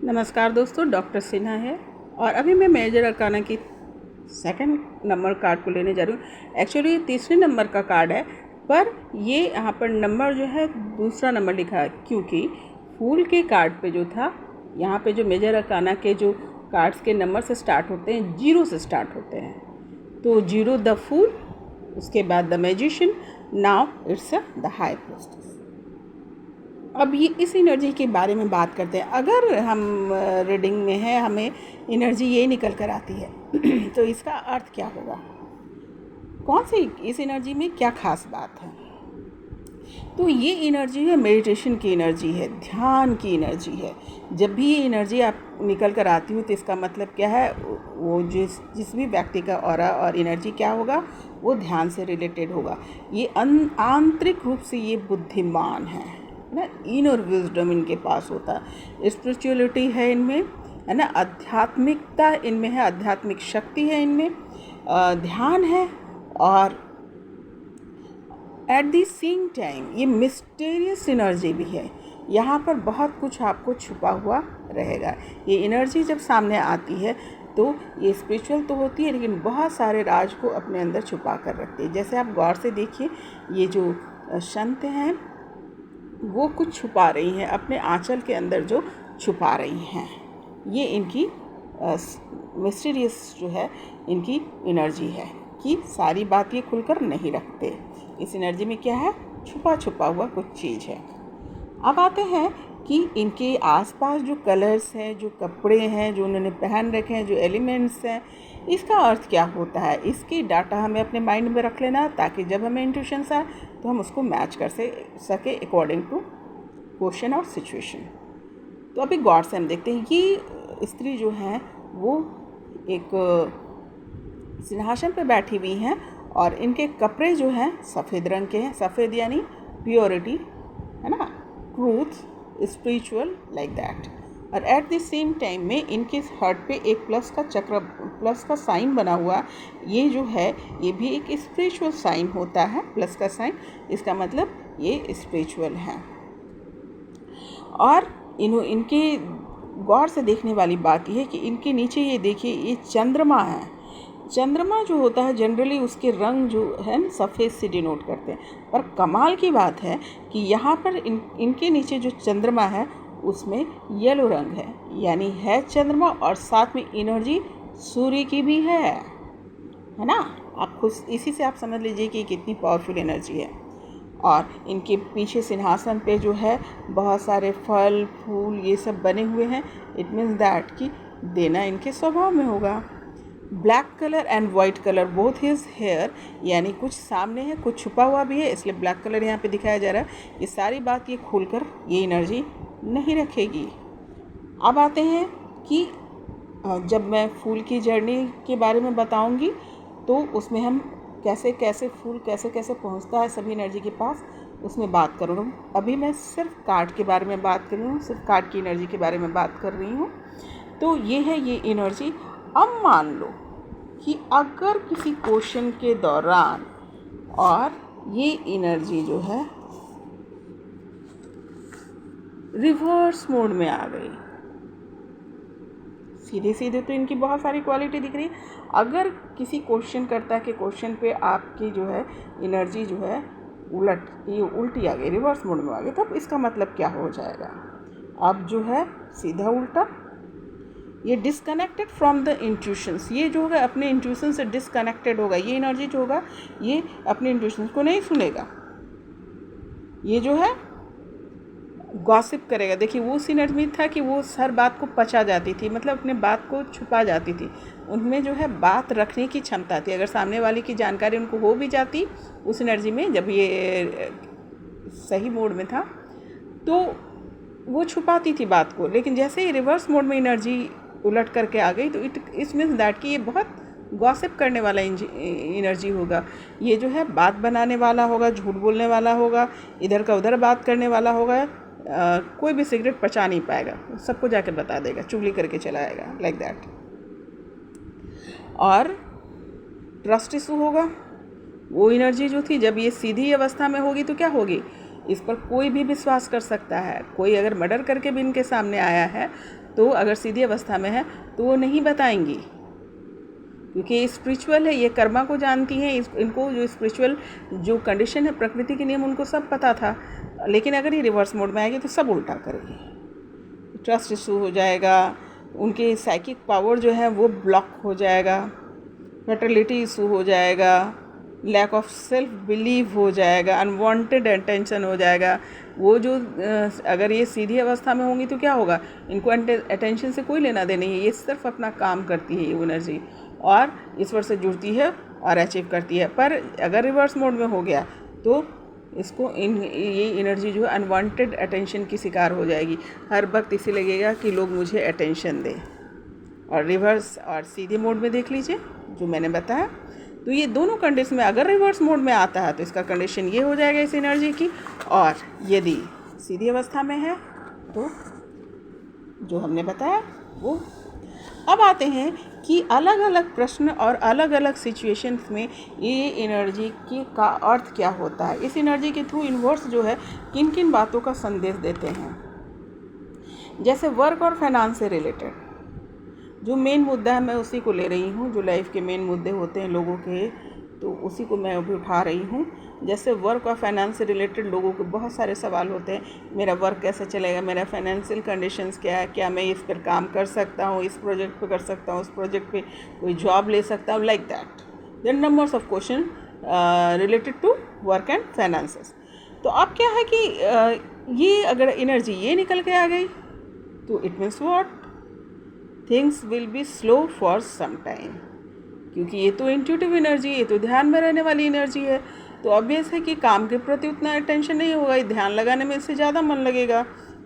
नमस्कार दोस्तों, डॉक्टर सिन्हा है और अभी मैं मेजर अरकाना की सेकंड नंबर कार्ड को लेने जा रही हूँ। एक्चुअली तीसरे नंबर का कार्ड है, पर ये यहाँ पर नंबर जो है दूसरा नंबर लिखा है, क्योंकि फूल के कार्ड पे जो था, यहाँ पे जो मेजर अरकाना के जो कार्ड्स के नंबर से स्टार्ट होते हैं, 0 से स्टार्ट होते हैं। तो 0 द फूल, उसके बाद the magician, now it's the high priestess. अब ये इस एनर्जी के बारे में बात करते हैं। अगर हम रीडिंग में है, हमें एनर्जी ये निकल कर आती है तो इसका अर्थ क्या होगा, कौन सी इस एनर्जी में क्या खास बात है। तो ये एनर्जी है मेडिटेशन की एनर्जी है, ध्यान की एनर्जी है। जब भी ये एनर्जी आप निकल कर आती हो तो इसका मतलब क्या है, वो जिस भी व्यक्ति का ऑरा और एनर्जी क्या होगा, वो ध्यान से रिलेटेड होगा। ये आंतरिक रूप से ये बुद्धिमान है ना, इनर विजडम इनके पास होता है, स्पिरिचुअलिटी है इनमें, है ना, आध्यात्मिकता इनमें है, आध्यात्मिक शक्ति है इनमें, ध्यान है, और एट द सेम टाइम ये मिस्टीरियस एनर्जी भी है। यहाँ पर बहुत कुछ आपको छुपा हुआ रहेगा। ये एनर्जी जब सामने आती है तो ये स्पिरिचुअल तो होती है, लेकिन बहुत सारे राज को अपने अंदर छुपा कर रखती है। जैसे आप गौर से देखिए, ये जो संत हैं वो कुछ छुपा रही हैं, अपने आंचल के अंदर जो छुपा रही हैं। ये इनकी मिस्टीरियस जो है इनकी एनर्जी है कि सारी बात ये खुलकर नहीं रखते। इस एनर्जी में क्या है, छुपा छुपा हुआ कुछ चीज़ है। अब आते हैं कि इनके आसपास जो कलर्स हैं, जो कपड़े हैं जो उन्होंने पहन रखे हैं, जो एलिमेंट्स हैं, इसका अर्थ क्या होता है। इसकी डाटा हमें अपने माइंड में रख लेना, ताकि जब हमें इंट्यूशंस आए तो हम उसको मैच कर सके अकॉर्डिंग टू क्वेश्चन और सिचुएशन। तो अभी गौर से हम देखते हैं, ये स्त्री जो हैं वो एक सिंहासन पे बैठी हुई हैं और इनके कपड़े जो हैं सफ़ेद रंग के हैं। सफ़ेद यानी प्योरिटी, है ना, ट्रूथ, स्पिरिचुअल, लाइक दैट। और एट द सेम टाइम में इनके हार्ट पे एक प्लस का चक्र, प्लस का साइन बना हुआ, ये जो है ये भी एक स्पिरिचुअल साइन होता है। प्लस का साइन, इसका मतलब ये स्पिरिचुअल है। और इनके गौर से देखने वाली बात यह है कि इनके नीचे ये देखिए, ये चंद्रमा है। चंद्रमा जो होता है जनरली उसके रंग जो है ना सफ़ेद से डिनोट करते हैं, पर कमाल की बात है कि यहाँ पर इनके नीचे जो चंद्रमा है उसमें येलो रंग है, यानी है चंद्रमा और साथ में एनर्जी सूर्य की भी है ना। आप खुद इसी से आप समझ लीजिए कि कितनी पावरफुल एनर्जी है। और इनके पीछे सिंहासन पे जो है बहुत सारे फल फूल ये सब बने हुए हैं। इट मीन्स दैट कि देना इनके स्वभाव में होगा। Black colour and white colour both his hair, यानी कुछ सामने है कुछ छुपा हुआ भी है, इसलिए ब्लैक कलर यहाँ पे दिखाया जा रहा है। ये सारी बात ये खोलकर ये एनर्जी नहीं रखेगी। अब आते हैं कि जब मैं फूल की जर्नी के बारे में बताऊंगी तो उसमें हम कैसे कैसे फूल कैसे कैसे पहुंचता है सभी एनर्जी के पास, उसमें बात करूँगा। अभी मैं सिर्फ कार्ड के बारे में बात कर रही हूँ, सिर्फ कार्ड की एनर्जी के बारे में बात कर रही हूँ। तो ये है ये एनर्जी। अब मान लो कि अगर किसी क्वेश्चन के दौरान और ये एनर्जी जो है रिवर्स मोड में आ गई, सीधे सीधे तो इनकी बहुत सारी क्वालिटी दिख रही है। अगर किसी क्वेश्चन करता है कि क्वेश्चन पे आपकी जो है एनर्जी जो है उल्टी आ गई, रिवर्स मोड में आ गई, तब इसका मतलब क्या हो जाएगा। अब जो है सीधा उल्टा, ये डिसकनेक्टेड फ्रॉम द इंट्यूशंस, ये जो होगा अपने इंट्यूशन से डिसकनेक्टेड होगा। ये एनर्जी जो होगा ये अपने इंट्यूशंस को नहीं सुनेगा, ये जो है गॉसिप करेगा। देखिए वो उस एनर्जी में था कि वो हर बात को पचा जाती थी, मतलब अपने बात को छुपा जाती थी। उनमें जो है बात रखने की क्षमता थी। अगर सामने वाले की जानकारी उनको हो भी जाती उस एनर्जी में, जब ये सही मोड में था तो वो छुपाती थी बात को, लेकिन जैसे ही रिवर्स मोड में एनर्जी उलट करके आ गई तो इट मीन्स दैट कि ये बहुत गॉसिप करने वाला एनर्जी होगा। ये जो है बात बनाने वाला होगा, झूठ बोलने वाला होगा, इधर का उधर बात करने वाला होगा। कोई भी सिगरेट पचा नहीं पाएगा, सबको जाकर बता देगा, चुगली करके चलाएगा, लाइक दैट। और ट्रस्ट इशू होगा। वो एनर्जी जो थी जब ये सीधी अवस्था में होगी तो क्या होगी, इस पर कोई भी विश्वास कर सकता है। कोई अगर मर्डर करके भी इनके सामने आया है तो अगर सीधी अवस्था में है तो वो नहीं बताएंगी, क्योंकि ये स्पिरिचुअल है, ये कर्मा को जानती हैं। इनको जो स्पिरिचुअल जो कंडीशन है, प्रकृति के नियम उनको सब पता था। लेकिन अगर ये रिवर्स मोड में आएगी तो सब उल्टा करेगी। ट्रस्ट इशू हो जाएगा, उनके साइकिक पावर जो है वो ब्लॉक हो जाएगा, फर्टिलिटी इशू हो जाएगा, लैक ऑफ सेल्फ बिलीव हो जाएगा, अनवांटेड अटेंशन हो जाएगा। वो जो अगर ये सीधी अवस्था में होंगी तो क्या होगा, इनको अटेंशन से कोई लेना देना नहीं है, ये सिर्फ अपना काम करती है ये एनर्जी, और ईश्वर से जुड़ती है और अचीव करती है। पर अगर रिवर्स मोड में हो गया तो इसको ये एनर्जी जो है अनवांटेड अटेंशन की शिकार हो जाएगी। हर वक्त इसे लगेगा कि लोग मुझे अटेंशन दें। और रिवर्स और सीधे मोड में देख लीजिए जो मैंने बताया, तो ये दोनों कंडीशन में अगर रिवर्स मोड में आता है तो इसका कंडीशन ये हो जाएगा इस एनर्जी की, और यदि सीधी अवस्था में है तो जो हमने बताया वो। अब आते हैं कि अलग अलग प्रश्न और अलग अलग सिचुएशंस में ये एनर्जी की का अर्थ क्या होता है। इस एनर्जी के थ्रू यूनिवर्स जो है किन किन बातों का संदेश देते हैं। जैसे वर्क और फाइनेंस से रिलेटेड जो मेन मुद्दा है मैं उसी को ले रही हूँ, जो लाइफ के मेन मुद्दे होते हैं लोगों के, तो उसी को मैं अभी उठा रही हूँ। जैसे वर्क और फाइनेंस से रिलेटेड लोगों के बहुत सारे सवाल होते हैं, मेरा वर्क कैसे चलेगा, मेरा फाइनेंशियल कंडीशंस क्या है, क्या मैं इस पर काम कर सकता हूँ, इस प्रोजेक्ट पे कर सकता हूँ, उस प्रोजेक्ट पे कोई जॉब ले सकता हूँ, like that. There numbers of question related to work and finances. तो अब क्या है कि ये अगर एनर्जी ये निकल के आ गई तो it means what, things will be slow for some time, क्योंकि ये तो इंट्यूटिव एनर्जी, ये तो ध्यान में रहने वाली एनर्जी है। तो ऑब्वियस है कि काम के प्रति उतना अटेंशन नहीं होगा, ये ध्यान लगाने में इससे ज़्यादा मन लगेगा,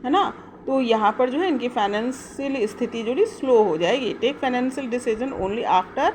है ना। तो यहाँ पर जो है इनकी फाइनेंशियल स्थिति जो है स्लो हो जाएगी। Take financial decision only after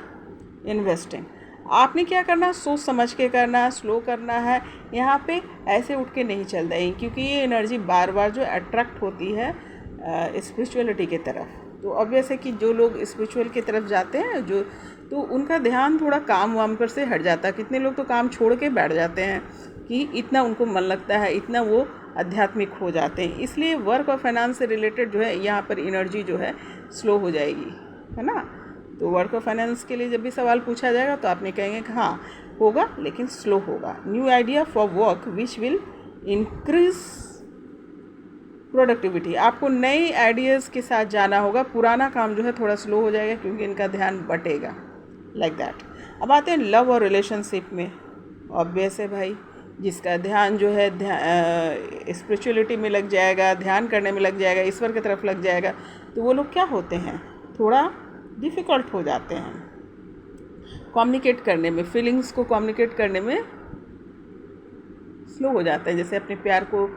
investing. आपने क्या करना है, सोच समझ के करना है, स्लो करना है। यहाँ पे ऐसे उठ के नहीं चलता है, क्योंकि ये एनर्जी बार बार जो अट्रैक्ट होती है स्पिरिचुअलिटी की तरफ। तो ऑब्वियस है कि जो लोग स्पिरिचुअल की तरफ जाते हैं जो, तो उनका ध्यान थोड़ा काम वाम पर से हट जाता है। कितने लोग तो काम छोड़ के बैठ जाते हैं कि इतना उनको मन लगता है, इतना वो आध्यात्मिक हो जाते हैं। इसलिए वर्क और फाइनेंस से रिलेटेड जो है यहाँ पर एनर्जी जो है स्लो हो जाएगी, है ना। तो वर्क और फाइनेंस के लिए जब भी सवाल पूछा जाएगा तो आपने कहेंगे कि हाँ होगा लेकिन स्लो होगा। New idea for work which will increase productivity. आपको नए आइडियाज़ के साथ जाना होगा, पुराना काम जो है थोड़ा स्लो हो जाएगा क्योंकि इनका ध्यान बटेगा, लाइक दैट। अब आते हैं लव और रिलेशनशिप में। ऑब्वियस है भाई, जिसका ध्यान जो है स्पिरिचुअलिटी में लग जाएगा, ध्यान करने में लग जाएगा, ईश्वर की तरफ लग जाएगा, तो वो लोग क्या होते हैं, थोड़ा डिफ़िकल्ट हो जाते हैं कम्युनिकेट करने में, फीलिंग्स को कम्युनिकेट करने में स्लो हो जाता है। जैसे अपने प्यार को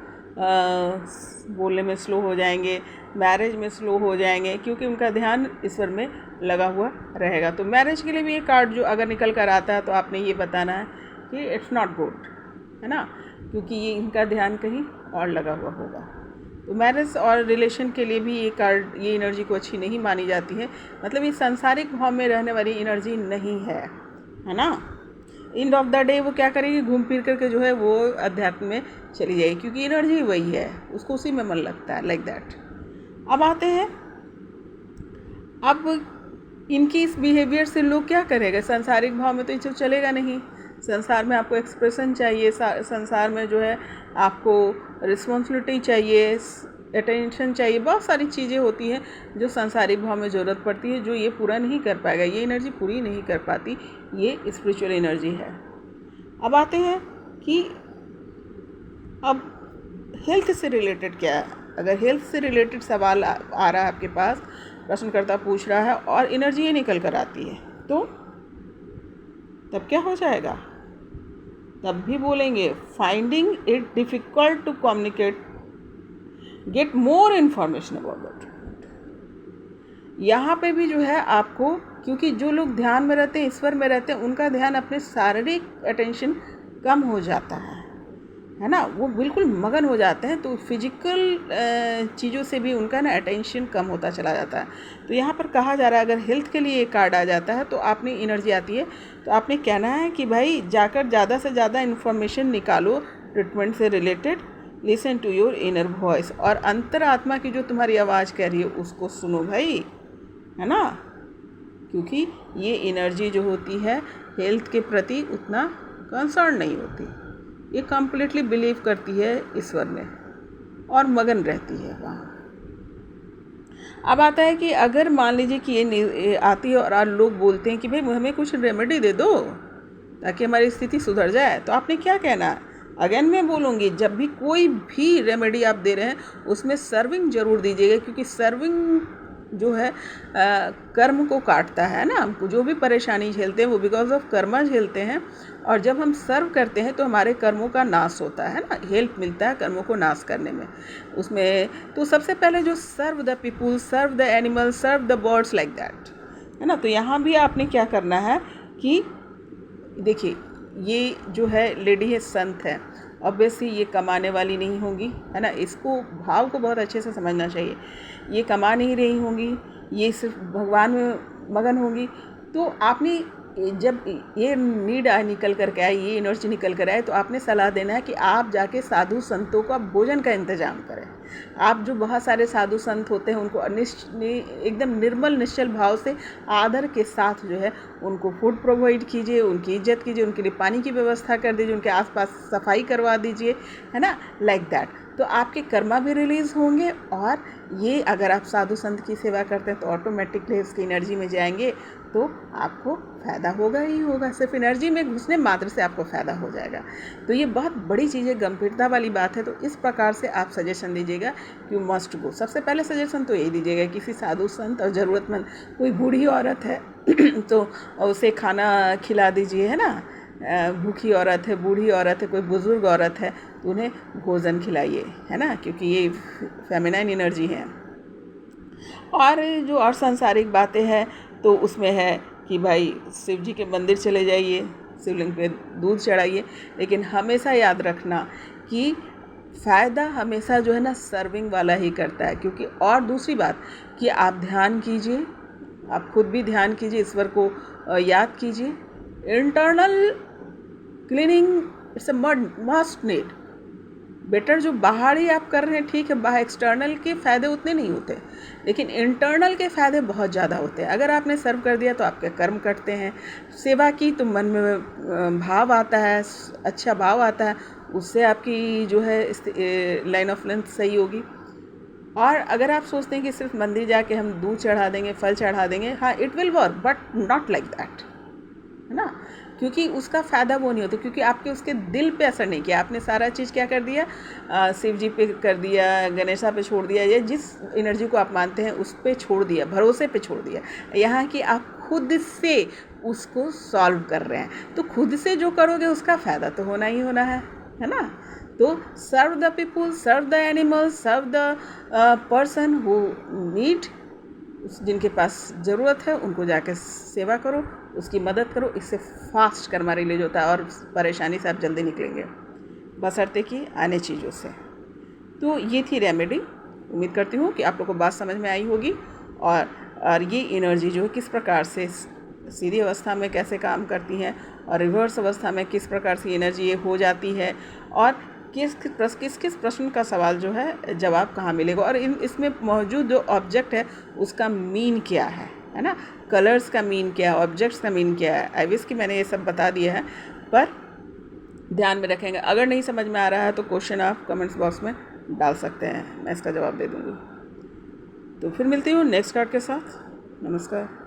बोलने में स्लो हो जाएंगे, मैरिज में स्लो हो जाएंगे, क्योंकि उनका ध्यान ईश्वर में लगा हुआ रहेगा। तो मैरिज के लिए भी ये कार्ड जो अगर निकल कर आता है तो आपने ये बताना है कि इट्स नॉट गुड, है ना, क्योंकि ये इनका ध्यान कहीं और लगा हुआ होगा। तो मैरिज और रिलेशन के लिए भी ये कार्ड, ये एनर्जी को अच्छी नहीं मानी जाती है। मतलब ये सांसारिक भाव में रहने वाली एनर्जी नहीं है ना। एंड ऑफ द डे वो क्या करेगी, घूम फिर करके जो है वो अध्यात्म में चली जाएगी, क्योंकि एनर्जी वही है, उसको उसी में मन लगता है, लाइक दैट। अब आते हैं, अब इनकी इस बिहेवियर से लोग क्या करेगा, सांसारिक भाव में तो ये चलेगा नहीं। संसार में आपको एक्सप्रेशन चाहिए, संसार में जो है आपको रिस्पॉन्सिबिलिटी चाहिए, अटेंशन चाहिए, बहुत सारी चीज़ें होती हैं जो सांसारिक भाव में ज़रूरत पड़ती है, जो ये पूरा नहीं कर पाएगा, ये एनर्जी पूरी नहीं कर पाती, ये स्पिरिचुअल एनर्जी है। अब आते हैं कि अब हेल्थ से रिलेटेड क्या है। अगर हेल्थ से रिलेटेड सवाल आ रहा है आपके पास, प्रश्नकर्ता पूछ रहा है और एनर्जी ये निकल कर आती है, तो तब क्या हो जाएगा, तब भी बोलेंगे finding it difficult to communicate, get more information about it. यहाँ पे भी जो है आपको, क्योंकि जो लोग ध्यान में रहते हैं, ईश्वर में रहते हैं, उनका ध्यान अपने शारीरिक अटेंशन कम हो जाता है ना, वो बिल्कुल मगन हो जाते हैं, तो फिजिकल चीज़ों से भी उनका ना अटेंशन कम होता चला जाता है। तो यहाँ पर कहा जा रहा है, अगर हेल्थ के लिए एक कार्ड आ जाता है तो आपने एनर्जी आती है, तो आपने कहना है कि भाई जाकर ज़्यादा से ज़्यादा इन्फॉर्मेशन निकालो ट्रीटमेंट से related, listen to your inner voice, और अंतरात्मा की जो तुम्हारी आवाज़ कह रही है उसको सुनो भाई, है ना। क्योंकि ये एनर्जी जो होती है हेल्थ के प्रति उतना कंसर्न नहीं होती, ये कम्प्लीटली बिलीव करती है ईश्वर में और मगन रहती है वहाँ। अब आता है कि अगर मान लीजिए कि ये आती है और आज लोग बोलते हैं कि भाई हमें कुछ रेमेडी दे दो ताकि हमारी स्थिति सुधर जाए, तो आपने क्या कहना है। अगेन मैं बोलूँगी, जब भी कोई भी रेमेडी आप दे रहे हैं उसमें सर्विंग ज़रूर दीजिएगा, क्योंकि सर्विंग जो है कर्म को काटता है ना। हमको जो भी परेशानी झेलते हैं वो बिकॉज ऑफ कर्मा झेलते हैं, और जब हम सर्व करते हैं तो हमारे कर्मों का नाश होता है ना, हेल्प मिलता है कर्मों को नाश करने में उसमें। तो सबसे पहले जो serve the people, serve the animal, serve the birds, like that, है ना। तो यहाँ भी आपने क्या करना है कि देखिए ये जो है लेडी है, संत है, ऑब्वियसली ये कमाने वाली नहीं होंगी, है ना। इसको भाव को बहुत अच्छे से समझना चाहिए। ये कमा नहीं रही होंगी, ये सिर्फ भगवान में मगन होंगी। तो आपने जब ये नीड निकल कर के आए, ये एनर्जी निकल कर आए, तो आपने सलाह देना है कि आप जाके साधु संतों का भोजन का इंतजाम करें। आप जो बहुत सारे साधु संत होते हैं उनको एकदम निर्मल निश्चल भाव से आदर के साथ जो है उनको फूड प्रोवाइड कीजिए, उनकी इज्जत कीजिए, उनके लिए पानी की व्यवस्था कर दीजिए, उनके आसपास सफाई करवा दीजिए, है ना, लाइक दैट। तो आपके कर्मा भी रिलीज़ होंगे, और ये अगर आप साधु संत की सेवा करते हैं तो ऑटोमेटिकली इसकी एनर्जी में जाएंगे, तो आपको फ़ायदा होगा ही होगा। सिर्फ एनर्जी में घुसने मात्र से आपको फ़ायदा हो जाएगा। तो ये बहुत बड़ी चीज़ है, गंभीरता वाली बात है। तो इस प्रकार से आप सजेशन दीजिएगा कि मस्ट गो। सबसे पहले सजेशन तो यही दीजिएगा, किसी साधु संत और ज़रूरतमंद कोई बूढ़ी औरत है तो उसे खाना खिला दीजिए, है ना। भूखी औरत है, बूढ़ी औरत है, कोई बुज़ुर्ग औरत है, तो उन्हें भोजन खिलाइए, है ना, क्योंकि ये फेमिनाइन एनर्जी है। और जो और सांसारिक बातें हैं तो उसमें है कि भाई शिव जी के मंदिर चले जाइए, शिवलिंग पे दूध चढ़ाइए, लेकिन हमेशा याद रखना कि फ़ायदा हमेशा जो है ना सर्विंग वाला ही करता है। क्योंकि और दूसरी बात कि आप ध्यान कीजिए, आप खुद भी ध्यान कीजिए, ईश्वर को याद कीजिए। Internal cleaning it's a must need. Better जो बाहरी आप कर रहे हैं ठीक है, बाहर एक्सटर्नल के फ़ायदे उतने नहीं होते, लेकिन इंटरनल के फ़ायदे बहुत ज़्यादा होते हैं। अगर आपने सर्व कर दिया तो आपके कर्म कटते हैं, सेवा की तो मन में भाव आता है, अच्छा भाव आता है, उससे आपकी जो है लाइन ऑफ लेंथ सही होगी। और अगर आप सोचते हैं कि सिर्फ मंदिर जाके हम दूध चढ़ा देंगे, फल चढ़ा देंगे, हाँ it will work, but not like that, है ना। क्योंकि उसका फ़ायदा वो नहीं होता, क्योंकि आपके उसके दिल पे असर नहीं किया। आपने सारा चीज़ क्या कर दिया, शिव जी पे कर दिया, गणेशा पे छोड़ दिया, या जिस एनर्जी को आप मानते हैं उस पे छोड़ दिया, भरोसे पे छोड़ दिया। यहाँ कि आप खुद से उसको सॉल्व कर रहे हैं, तो खुद से जो करोगे उसका फ़ायदा तो होना ही होना है ना। तो serve the people, serve the animal, serve the person who need, जिनके पास ज़रूरत है उनको जाके सेवा करो, उसकी मदद करो। इससे फास्ट कर्मा रिलीज होता है और परेशानी से आप जल्दी निकलेंगे, बशर्ते कि आने चीज़ों से। तो ये थी रेमेडी। उम्मीद करती हूँ कि आप लोगों को बात समझ में आई होगी, और ये एनर्जी जो है किस प्रकार से सीधी अवस्था में कैसे काम करती है और रिवर्स अवस्था में किस प्रकार से एनर्जी ये हो जाती है, और किस किस प्रश्न का सवाल जो है जवाब कहाँ मिलेगा, और इसमें मौजूद जो ऑब्जेक्ट है उसका मीन क्या है ना, कलर्स का मीन क्या है, ऑब्जेक्ट्स का मीन क्या है। आई विश कि मैंने ये सब बता दिया है, पर ध्यान में रखेंगे। अगर नहीं समझ में आ रहा है तो क्वेश्चन आप कमेंट्स बॉक्स में डाल सकते हैं, मैं इसका जवाब दे दूँगी। तो फिर मिलती हूँ नेक्स्ट कार्ड के साथ। नमस्कार।